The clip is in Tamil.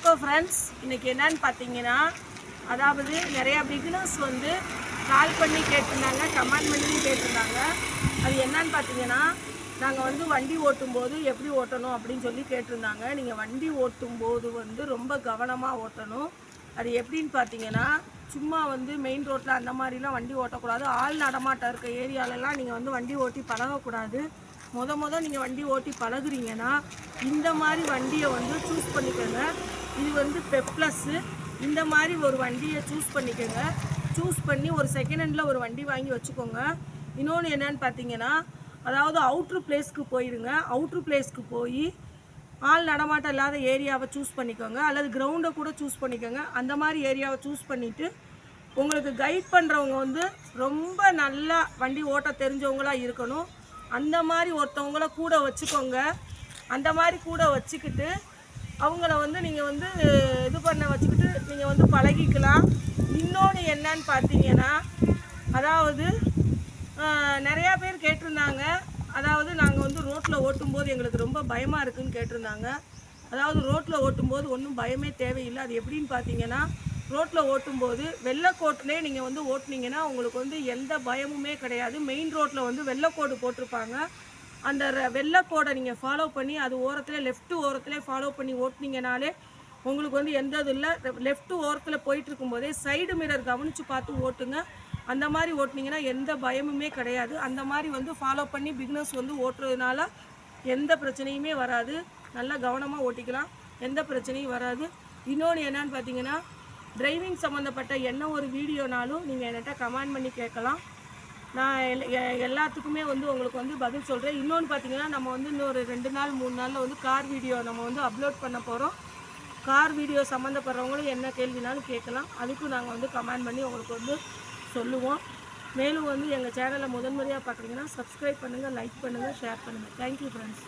வணக்கம் ஃப்ரெண்ட்ஸ். இன்றைக்கி என்னன்னு பார்த்தீங்கன்னா, அதாவது நிறையா பிகினர்ஸ் வந்து கால் பண்ணி கேட்டிருந்தாங்க, கமெண்ட் பண்ணி கேட்டிருந்தாங்க. அது என்னன்னு பார்த்தீங்கன்னா, நாங்கள் வந்து வண்டி ஓட்டும்போது எப்படி ஓட்டணும் அப்படின்னு சொல்லி கேட்டிருந்தாங்க. நீங்கள் வண்டி ஓட்டும்போது வந்து ரொம்ப கவனமாக ஓட்டணும். அது எப்படின்னு பார்த்தீங்கன்னா, சும்மா வந்து மெயின் ரோட்டில் அந்த மாதிரிலாம் வண்டி ஓட்டக்கூடாது. ஆள் நடமாட்டம் இருக்க ஏரியாலெல்லாம் நீங்கள் வந்து வண்டி ஓட்டி பழகக்கூடாது. நீங்கள் வண்டி ஓட்டி பழகுறீங்கன்னா இந்த மாதிரி வண்டியை வந்து சூஸ் பண்ணிக்கோங்க. இது வந்து பெப்ளஸ்ஸு. இந்த மாதிரி ஒரு வண்டியை சூஸ் பண்ணிக்கோங்க. சூஸ் பண்ணி ஒரு செகண்ட் ஹேண்டில் ஒரு வண்டி வாங்கி வச்சுக்கோங்க. இன்னொன்று என்னன்னு பார்த்தீங்கன்னா, அதாவது அவுட்ரு பிளேஸ்க்கு போயிடுங்க. அவுட்ரு பிளேஸ்க்கு போய் ஆள் நடமாட்டம் இல்லாத ஏரியாவை சூஸ் பண்ணிக்கோங்க, அல்லது கிரவுண்டை கூட சூஸ் பண்ணிக்கோங்க. அந்த மாதிரி ஏரியாவை சூஸ் பண்ணிவிட்டு உங்களுக்கு கைட் பண்ணுறவங்க வந்து ரொம்ப நல்லா வண்டி ஓட்ட தெரிஞ்சவங்களாக இருக்கணும். அந்த மாதிரி ஒருத்தவங்கள கூட வச்சுக்கோங்க. அந்த மாதிரி கூட வச்சுக்கிட்டு அவங்கள வந்து நீங்கள் வந்து இது பண்ண வச்சுக்கிட்டு நீங்கள் வந்து பழகிக்கலாம். இன்னொன்று என்னன்னு பார்த்தீங்கன்னா, அதாவது நிறையா பேர் கேட்டிருந்தாங்க, அதாவது நாங்கள் வந்து ரோட்டில் ஓட்டும்போது எங்களுக்கு ரொம்ப பயமாக இருக்குதுன்னு கேட்டிருந்தாங்க. அதாவது ரோட்டில் ஓட்டும்போது ஒன்றும் பயமே தேவையில்லை. அது எப்படின்னு பார்த்தீங்கன்னா, ரோட்டில் ஓட்டும்போது வெள்ளைக்கோட்டிலே நீங்கள் வந்து ஓட்டுனீங்கன்னா உங்களுக்கு வந்து எந்த பயமுமே கிடையாது. மெயின் ரோட்டில் வந்து வெள்ளைக்கோடு போட்டிருப்பாங்க. அந்த வெள்ளைக்கோடை நீங்கள் ஃபாலோ பண்ணி அது ஓரத்தில் லெஃப்ட்டு ஓரத்தில் ஃபாலோ பண்ணி ஓட்டுனீங்கனாலே உங்களுக்கு வந்து எந்த இது இல்லை. லெஃப்ட்டு ஓரத்தில் போயிட்டுருக்கும்போதே சைடு மிரர் கவனித்து பார்த்து ஓட்டுங்க. அந்த மாதிரி ஓட்டுனீங்கன்னா எந்த பயமுமே கிடையாது. அந்த மாதிரி வந்து ஃபாலோ பண்ணி பிகினர்ஸ் வந்து ஓட்டுறதுனால எந்த பிரச்சனையுமே வராது. நல்லா கவனமாக ஓட்டிக்கலாம், எந்த பிரச்சனையும் வராது. இன்னொன்று என்னன்னு பார்த்தீங்கன்னா, டிரைவிங் சம்மந்தப்பட்ட என்ன ஒரு வீடியோனாலும் நீங்கள் என்கிட்ட கமெண்ட் பண்ணி கேட்கலாம். நான் எல்லாத்துக்குமே வந்து உங்களுக்கு வந்து பதில் சொல்கிறேன். இன்னொன்று பார்த்தீங்கன்னா, நம்ம வந்து இன்னொரு 2 நாள் 3 நாளில் வந்து கார் வீடியோ நம்ம வந்து அப்லோட் பண்ண போகிறோம். கார் வீடியோ சம்மந்தப்படுறவங்களும் என்ன கேள்வினாலும் கேட்கலாம். அதுக்கும் நாங்கள் வந்து கமெண்ட் பண்ணி உங்களுக்கு வந்து சொல்லுவோம். மேலும் வந்து எங்கள் சேனலை முதன்முறையாக பார்க்குறீங்கன்னா சப்ஸ்கிரைப் பண்ணுங்கள், லைக் பண்ணுங்கள், ஷேர் பண்ணுங்கள். Thank you friends.